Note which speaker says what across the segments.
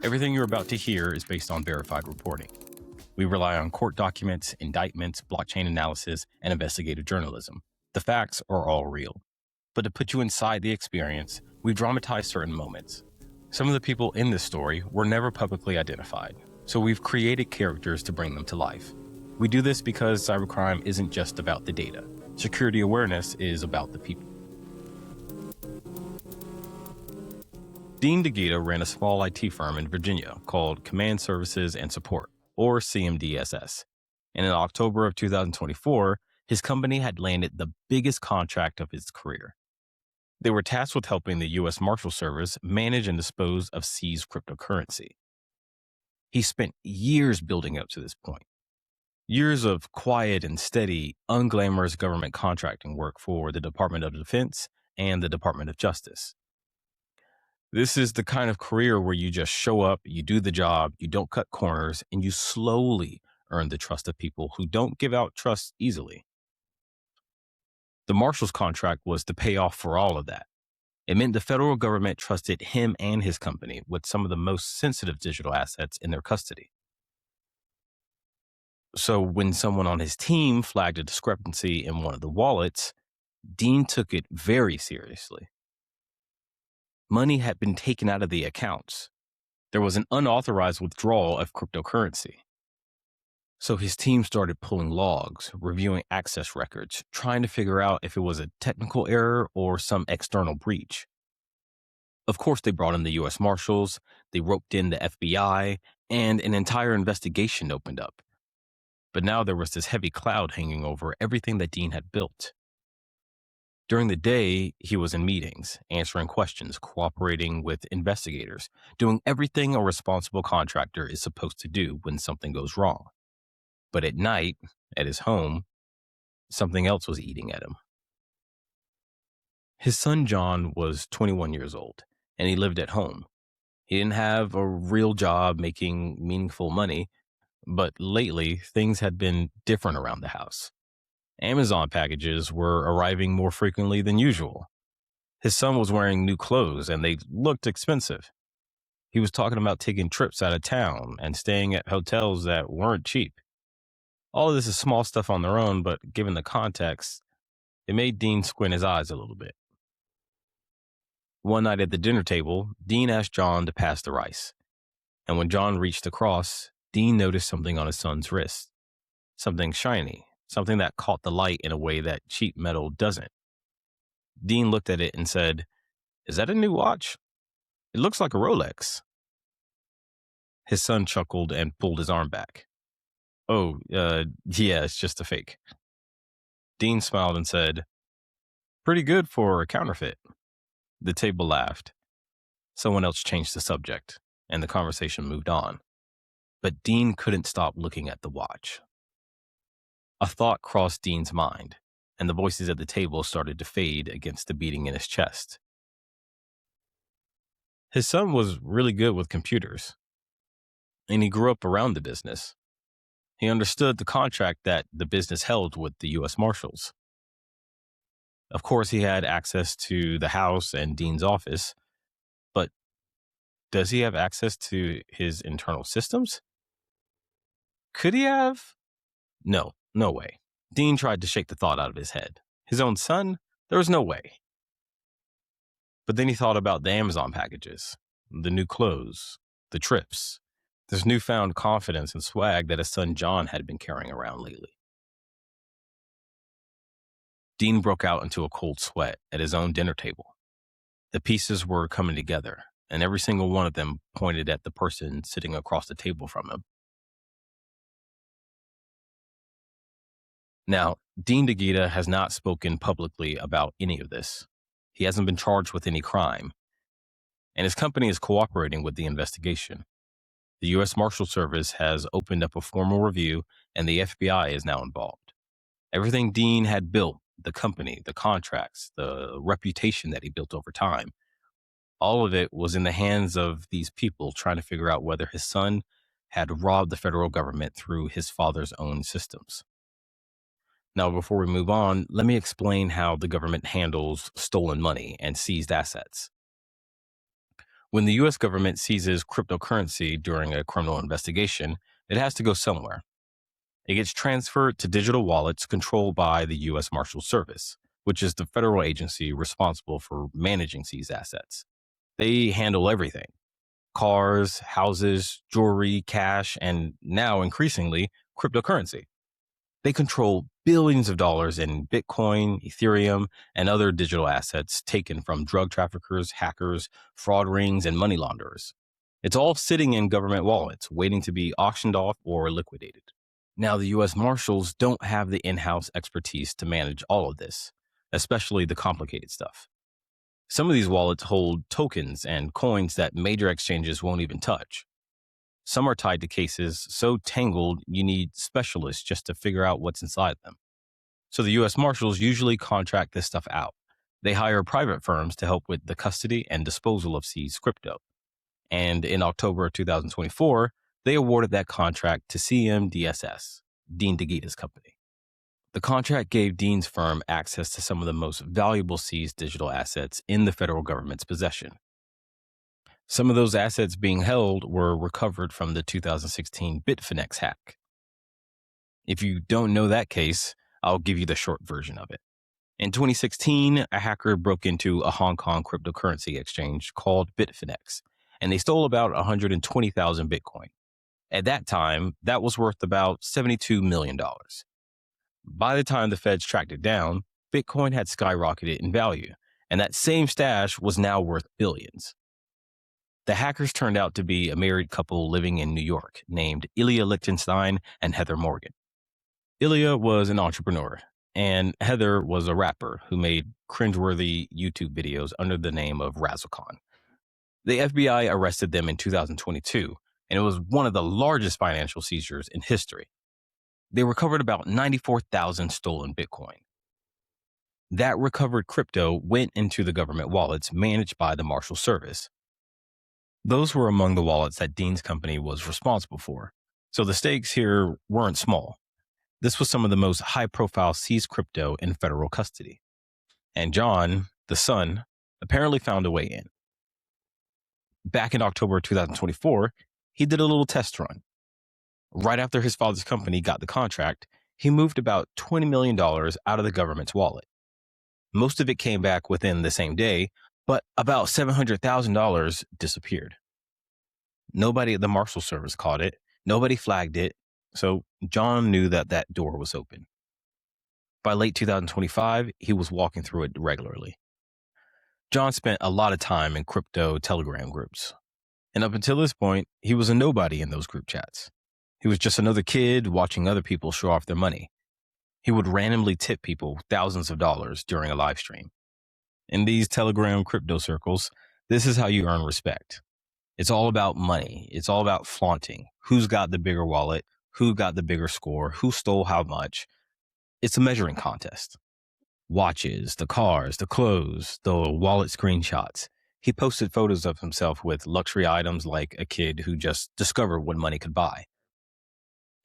Speaker 1: Everything you're about to hear is based on verified reporting. We rely on court documents, indictments, blockchain analysis, and investigative journalism. The facts are all real. But to put you inside the experience, we dramatize certain moments. Some of the people in this story were never publicly identified, so we've created characters to bring them to life. We do this because cybercrime isn't just about the data. Security awareness is about the people. Dean Daghita ran a small IT firm in Virginia called Command Services and Support, or CMDSS. And in October of 2024, his company had landed the biggest contract of his career. They were tasked with helping the U.S. Marshals Service manage and dispose of seized cryptocurrency. He spent years building up to this point. Years of quiet and steady, unglamorous government contracting work for the Department of Defense and the Department of Justice. This is the kind of career where you just show up, you do the job, you don't cut corners, and you slowly earn the trust of people who don't give out trust easily. The Marshals contract was the payoff for all of that. It meant the federal government trusted him and his company with some of the most sensitive digital assets in their custody. So when someone on his team flagged a discrepancy in one of the wallets, Dean took it very seriously. Money had been taken out of the accounts. There was an unauthorized withdrawal of cryptocurrency. So his team started pulling logs, reviewing access records, trying to figure out if it was a technical error or some external breach. Of course, they brought in the U.S. Marshals, they roped in the FBI, and an entire investigation opened up. But now there was this heavy cloud hanging over everything that Dean had built. During the day, he was in meetings, answering questions, cooperating with investigators, doing everything a responsible contractor is supposed to do when something goes wrong. But at night, at his home, something else was eating at him. His son John was 21 years old, and he lived at home. He didn't have a real job making meaningful money, but lately, things had been different around the house. Amazon packages were arriving more frequently than usual. His son was wearing new clothes, and they looked expensive. He was talking about taking trips out of town and staying at hotels that weren't cheap. All of this is small stuff on their own, but given the context, it made Dean squint his eyes a little bit. One night at the dinner table, Dean asked John to pass the rice. And when John reached across, Dean noticed something on his son's wrist. Something shiny, something that caught the light in a way that cheap metal doesn't. Dean looked at it and said, "Is that a new watch? It looks like a Rolex." His son chuckled and pulled his arm back. "Oh, yeah, it's just a fake." Dean smiled and said, "Pretty good for a counterfeit." The table laughed. Someone else changed the subject, and the conversation moved on. But Dean couldn't stop looking at the watch. A thought crossed Dean's mind, and the voices at the table started to fade against the beating in his chest. His son was really good with computers, and he grew up around the business. He understood the contract that the business held with the U.S. Marshals. Of course, he had access to the house and Dean's office, but does he have access to his internal systems? Could he have? No way. Dean tried to shake the thought out of his head. His own son? There was no way. But then he thought about the Amazon packages, the new clothes, the trips, this newfound confidence and swag that his son John had been carrying around lately. Dean broke out into a cold sweat at his own dinner table. The pieces were coming together, and every single one of them pointed at the person sitting across the table from him. Now, Dean Daghita has not spoken publicly about any of this. He hasn't been charged with any crime, and his company is cooperating with the investigation. The U.S. Marshals Service has opened up a formal review, and the FBI is now involved. Everything Dean had built, the company, the contracts, the reputation that he built over time, all of it was in the hands of these people trying to figure out whether his son had robbed the federal government through his father's own systems. Now, before we move on, let me explain how the government handles stolen money and seized assets. When the US government seizes cryptocurrency during a criminal investigation, it has to go somewhere. It gets transferred to digital wallets controlled by the US Marshals Service, which is the federal agency responsible for managing seized assets. They handle everything: cars, houses, jewelry, cash, and now increasingly, cryptocurrency. They control billions of dollars in Bitcoin, Ethereum, and other digital assets taken from drug traffickers, hackers, fraud rings, and money launderers. It's all sitting in government wallets, waiting to be auctioned off or liquidated. Now, the US Marshals don't have the in house expertise to manage all of this, especially the complicated stuff. Some of these wallets hold tokens and coins that major exchanges won't even touch. Some are tied to cases so tangled you need specialists just to figure out what's inside them. So the US Marshals usually contract this stuff out. They hire private firms to help with the custody and disposal of seized crypto. And in October of 2024, they awarded that contract to CMDSS, Dean Daghita's company. The contract gave Dean's firm access to some of the most valuable seized digital assets in the federal government's possession. Some of those assets being held were recovered from the 2016 Bitfinex hack. If you don't know that case, I'll give you the short version of it. In 2016, a hacker broke into a Hong Kong cryptocurrency exchange called Bitfinex, and they stole about 120,000 Bitcoin. At that time, that was worth about $72 million. By the time the feds tracked it down, Bitcoin had skyrocketed in value, and that same stash was now worth billions. The hackers turned out to be a married couple living in New York named Ilya Lichtenstein and Heather Morgan. Ilya was an entrepreneur, and Heather was a rapper who made cringeworthy YouTube videos under the name of Razzlecon. The FBI arrested them in 2022, and it was one of the largest financial seizures in history. They recovered about 94,000 stolen Bitcoin. That recovered crypto went into the government wallets managed by the Marshals Service. Those were among the wallets that Dean's company was responsible for, so the stakes here weren't small. This was some of the most high-profile seized crypto in federal custody. And John, the son, apparently found a way in. Back in October 2024, he did a little test run. Right after his father's company got the contract, he moved about $20 million out of the government's wallet. Most of it came back within the same day, but about $700,000 disappeared. Nobody at the Marshals Service caught it. Nobody flagged it. So John knew that door was open. By late 2025, he was walking through it regularly. John spent a lot of time in crypto Telegram groups. And up until this point, he was a nobody in those group chats. He was just another kid watching other people show off their money. He would randomly tip people thousands of dollars during a live stream. In these Telegram crypto circles, this is how you earn respect. It's all about money. It's all about flaunting. Who's got the bigger wallet? Who got the bigger score? Who stole how much? It's a measuring contest. Watches, the cars, the clothes, the wallet screenshots. He posted photos of himself with luxury items like a kid who just discovered what money could buy.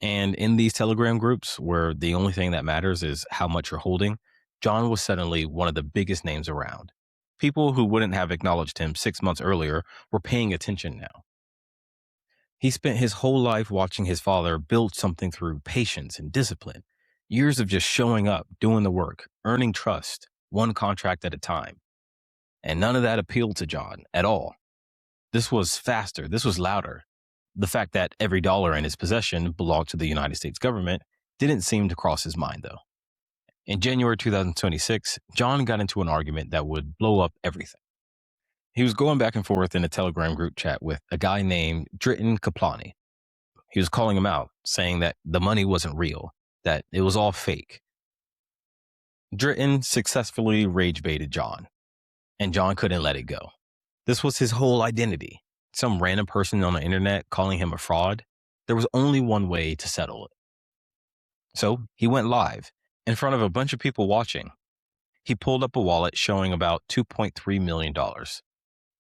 Speaker 1: And in these Telegram groups, where the only thing that matters is how much you're holding, John was suddenly one of the biggest names around. People who wouldn't have acknowledged him 6 months earlier were paying attention now. He spent his whole life watching his father build something through patience and discipline, years of just showing up, doing the work, earning trust, one contract at a time. And none of that appealed to John at all. This was faster. This was louder. The fact that every dollar in his possession belonged to the United States government didn't seem to cross his mind, though. In January 2026, John got into an argument that would blow up everything. He was going back and forth in a Telegram group chat with a guy named Daghita Kaplani. He was calling him out, saying that the money wasn't real, that it was all fake. Daghita successfully rage baited John, and John couldn't let it go. This was his whole identity. Some random person on the internet calling him a fraud. There was only one way to settle it. So he went live in front of a bunch of people watching. He pulled up a wallet showing about $2.3 million.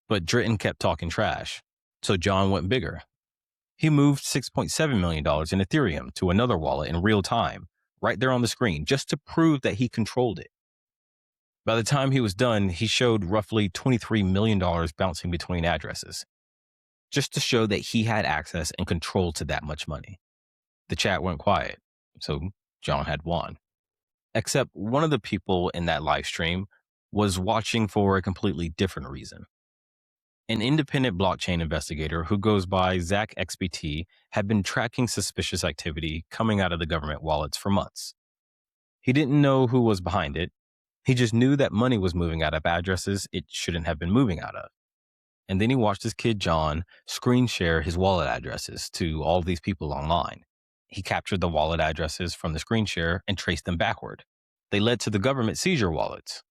Speaker 1: But Daghita kept talking trash, so John went bigger. He moved $6.7 million in Ethereum to another wallet in real time, right there on the screen, just to prove that he controlled it. By the time he was done, he showed roughly $23 million bouncing between addresses, just to show that he had access and control to that much money. The chat went quiet, so John had won. Except one of the people in that live stream was watching for a completely different reason. An independent blockchain investigator who goes by Zach XBT had been tracking suspicious activity coming out of the government wallets for months. He didn't know who was behind it. He just knew that money was moving out of addresses it shouldn't have been moving out of. And then he watched his kid John screen share his wallet addresses to all these people online. He captured the wallet addresses from the screen share and traced them backward. They led to the government seizure wallets.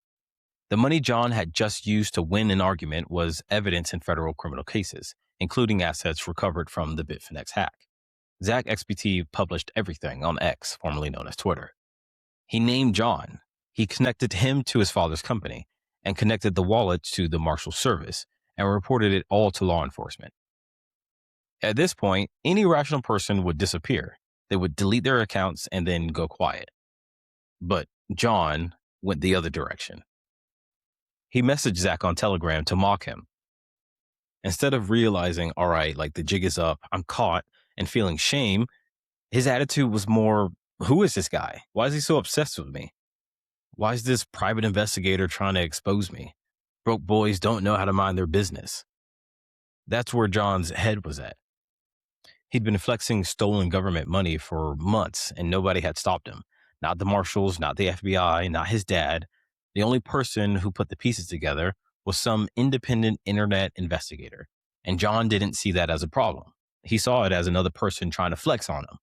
Speaker 1: The money John had just used to win an argument was evidence in federal criminal cases, including assets recovered from the Bitfinex hack. Zach XBT published everything on X, formerly known as Twitter. He named John. He connected him to his father's company and connected the wallet to the Marshals Service and reported it all to law enforcement. At this point, any rational person would disappear. They would delete their accounts and then go quiet. But John went the other direction. He messaged Zach on Telegram to mock him. Instead of realizing, all right, like the jig is up, I'm caught, and feeling shame, his attitude was more, who is this guy? Why is he so obsessed with me? Why is this private investigator trying to expose me? Broke boys don't know how to mind their business. That's where John's head was at. He'd been flexing stolen government money for months, and nobody had stopped him. Not the marshals, not the FBI, not his dad. The only person who put the pieces together was some independent internet investigator. And John didn't see that as a problem. He saw it as another person trying to flex on him.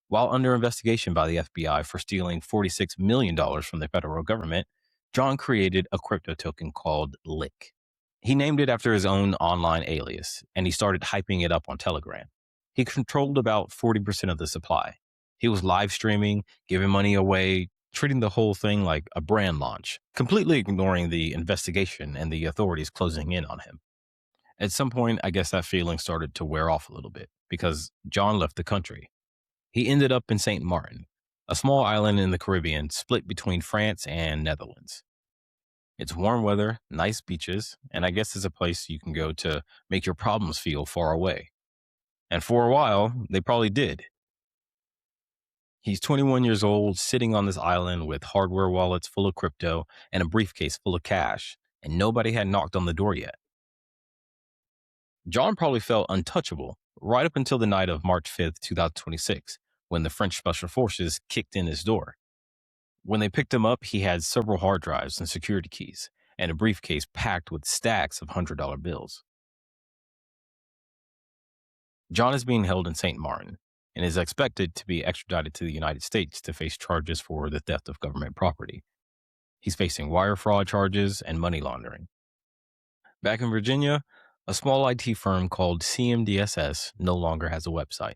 Speaker 1: While under investigation by the FBI for stealing $46 million from the federal government, John created a crypto token called Lick. He named it after his own online alias, and he started hyping it up on Telegram. He controlled about 40% of the supply. He was live streaming, giving money away, treating the whole thing like a brand launch, completely ignoring the investigation and the authorities closing in on him. At some point, I guess that feeling started to wear off a little bit because John left the country. He ended up in St. Martin, a small island in the Caribbean split between France and Netherlands. It's warm weather, nice beaches, and I guess it's a place you can go to make your problems feel far away. And for a while, they probably did. He's 21 years old, sitting on this island with hardware wallets full of crypto and a briefcase full of cash, and nobody had knocked on the door yet. John probably felt untouchable right up until the night of March 5th, 2026, when the French Special Forces kicked in his door. When they picked him up, he had several hard drives and security keys, and a briefcase packed with stacks of $100 bills. John is being held in St. Martin and is expected to be extradited to the United States to face charges for the theft of government property. He's facing wire fraud charges and money laundering. Back in Virginia, a small IT firm called CMDSS no longer has a website.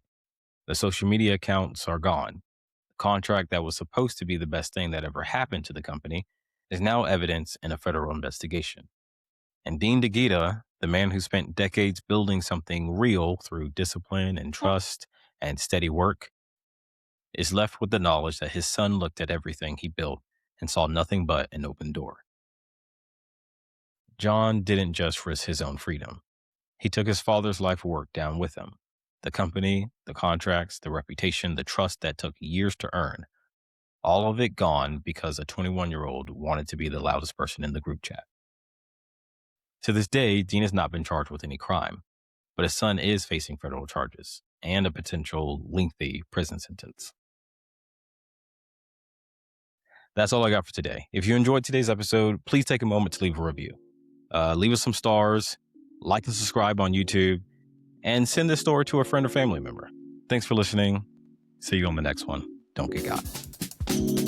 Speaker 1: The social media accounts are gone. The contract that was supposed to be the best thing that ever happened to the company is now evidence in a federal investigation. And Dean Daghita, the man who spent decades building something real through discipline and trust and steady work, is left with the knowledge that his son looked at everything he built and saw nothing but an open door. John didn't just risk his own freedom. He took his father's life work down with him. The company, the contracts, the reputation, the trust that took years to earn. All of it gone because a 21-year-old wanted to be the loudest person in the group chat. To this day, Dean has not been charged with any crime, but his son is facing federal charges and a potential lengthy prison sentence. That's all I got for today. If you enjoyed today's episode, please take a moment to leave a review. Leave us some stars, like and subscribe on YouTube, and send this story to a friend or family member. Thanks for listening. See you on the next one. Don't get got.